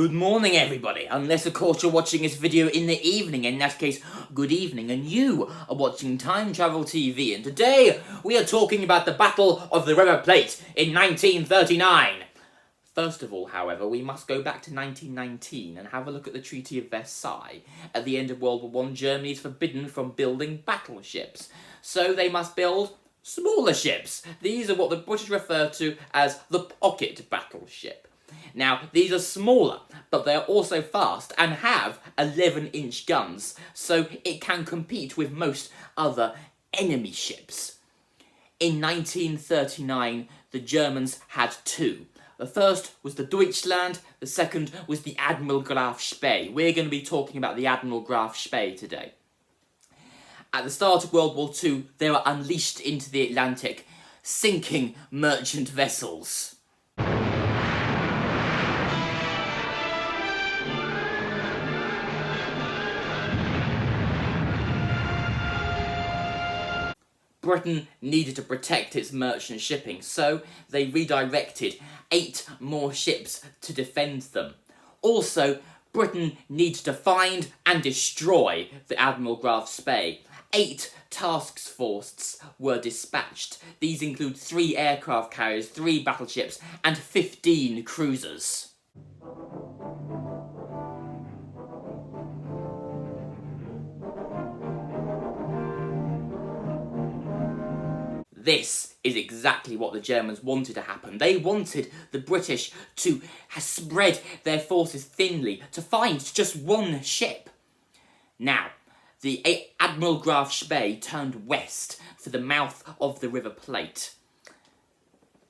Good morning, everybody, unless of course you're watching this video in the evening. In that case, good evening, and you are watching Time Travel TV, and today we are talking about the Battle of the River Plate in 1939. First of all, however, we must go back to 1919 and have a look at the Treaty of Versailles. At the end of World War I, Germany is forbidden from building battleships, so they must build smaller ships. These are what the British refer to as the pocket battleship. Now, these are smaller, but they're also fast and have 11-inch guns, so it can compete with most other enemy ships. In 1939, the Germans had two. The first was the Deutschland, the second was the Admiral Graf Spee. We're going to be talking about the Admiral Graf Spee today. At the start of World War II, they were unleashed into the Atlantic, sinking merchant vessels. Britain needed to protect its merchant shipping, so they redirected 8 more ships to defend them. Also, Britain needed to find and destroy the Admiral Graf Spee. 8 task forces were dispatched. These include 3 aircraft carriers, 3 battleships, and 15 cruisers. This is exactly what the Germans wanted to happen. They wanted the British to spread their forces thinly, to find just one ship. Now, the Admiral Graf Spee turned west for the mouth of the River Plate.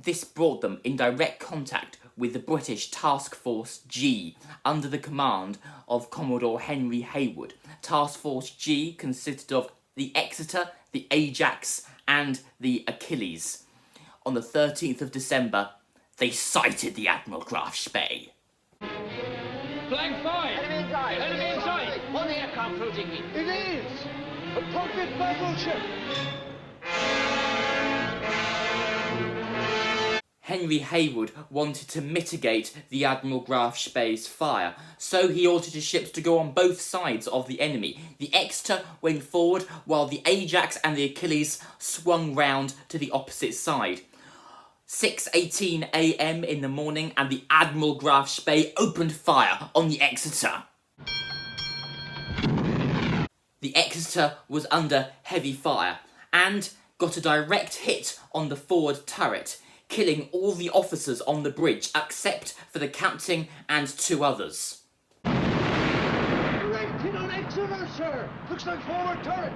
This brought them in direct contact with the British Task Force G, under the command of Commodore Henry Harwood. Task Force G consisted of the Exeter, the Ajax, and the Achilles. On the 13th of December, they sighted the Admiral Graf Spee. Flag 5! Enemy in sight! Enemy in sight! One aircraft floating in. It is! A pocket battleship! Henry Harwood wanted to mitigate the Admiral Graf Spee's fire, so he ordered his ships to go on both sides of the enemy. The Exeter went forward, while the Ajax and the Achilles swung round to the opposite side. 6:18 a.m. in the morning, and the Admiral Graf Spee opened fire on the Exeter. The Exeter was under heavy fire, and got a direct hit on the forward turret, killing all the officers on the bridge except for the captain and 2 others. Right in on Exeter, sir! Looks like forward turret!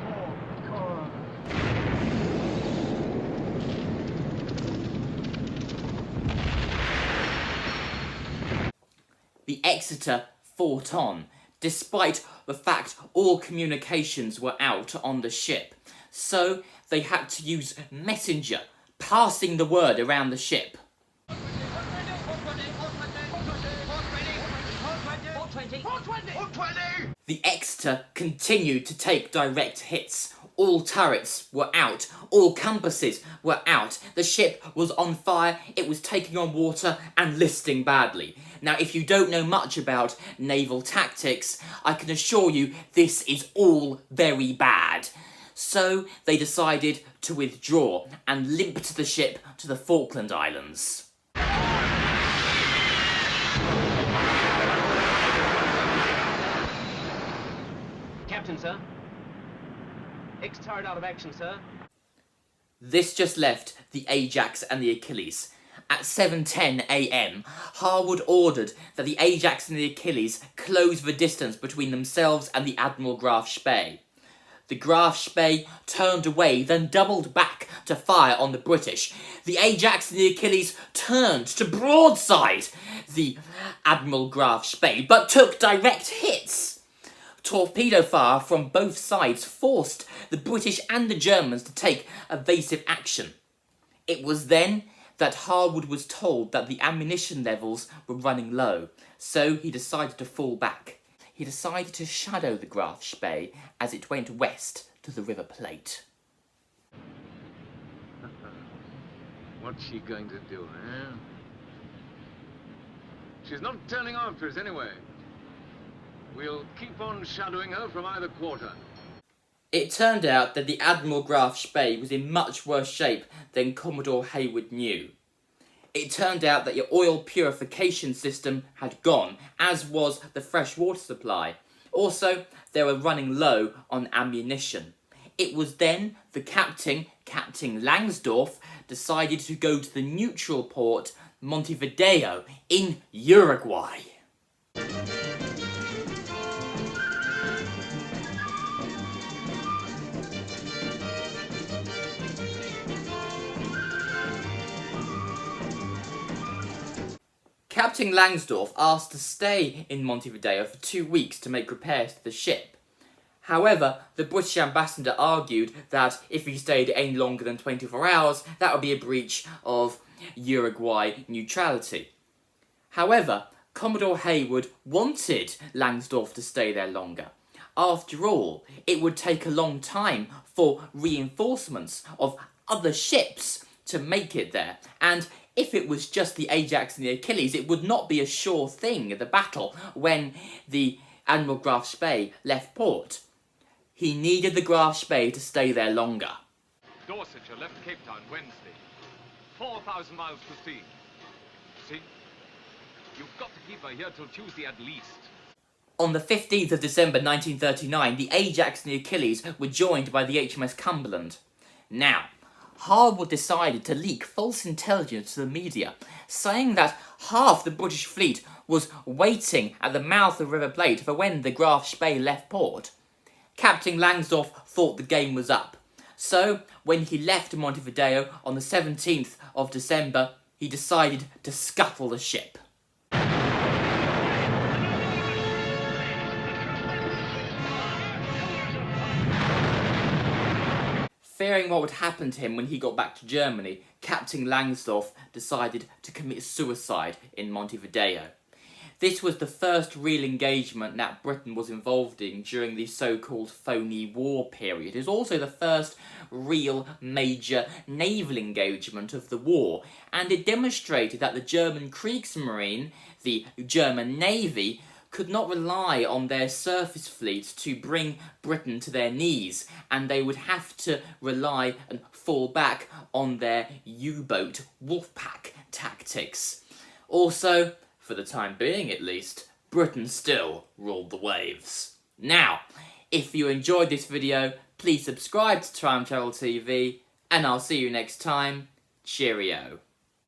The Exeter fought on, despite the fact all communications were out on the ship, so they had to use messenger, passing the word around the ship. The Exeter continued to take direct hits. All turrets were out, all compasses were out, the ship was on fire, it was taking on water and listing badly. Now, if you don't know much about naval tactics, I can assure you this is all very bad. So they decided to withdraw and limped the ship to the Falkland Islands. Captain, sir. X-turret out of action, sir. This just left the Ajax and the Achilles. At 7:10 a.m, Harwood ordered that the Ajax and the Achilles close the distance between themselves and the Admiral Graf Spee. The Graf Spee turned away, then doubled back to fire on the British. The Ajax and the Achilles turned to broadside the Admiral Graf Spee, but took direct hits. Torpedo fire from both sides forced the British and the Germans to take evasive action. It was then that Harwood was told that the ammunition levels were running low, so he decided to fall back. He decided to shadow the Graf Spee as it went west to the River Plate. What's she going to do, eh? She's not turning after us anyway. We'll keep on shadowing her from either quarter. It turned out that the Admiral Graf Spee was in much worse shape than Commodore Harwood knew. It turned out that your oil purification system had gone, as was the fresh water supply. Also, they were running low on ammunition. It was then the Captain Langsdorff, decided to go to the neutral port Montevideo in Uruguay. Captain Langsdorff asked to stay in Montevideo for 2 weeks to make repairs to the ship. However, the British ambassador argued that if he stayed any longer than 24 hours, that would be a breach of Uruguay neutrality. However, Commodore Harwood wanted Langsdorff to stay there longer. After all, it would take a long time for reinforcements of other ships to make it there, and if it was just the Ajax and the Achilles, it would not be a sure thing, the battle, when the Admiral Graf Spee left port. He needed the Graf Spee to stay there longer. Dorsetshire left Cape Town Wednesday. 4,000 miles to sea. See? You've got to keep her here till Tuesday at least. On the 15th of December 1939, the Ajax and the Achilles were joined by the HMS Cumberland. Now, Harwood decided to leak false intelligence to the media, saying that half the British fleet was waiting at the mouth of River Plate for when the Graf Spee left port. Captain Langsdorff thought the game was up, so when he left Montevideo on the 17th of December, he decided to scuttle the ship. Fearing what would happen to him when he got back to Germany, Captain Langsdorff decided to commit suicide in Montevideo. This was the first real engagement that Britain was involved in during the so-called phony war period. It was also the first real major naval engagement of the war, and it demonstrated that the German Kriegsmarine, the German Navy, could not rely on their surface fleet to bring Britain to their knees, and they would have to rely and fall back on their U-boat wolfpack tactics. Also, for the time being at least, Britain still ruled the waves. Now, if you enjoyed this video, please subscribe to Time Travel TV, and I'll see you next time. Cheerio.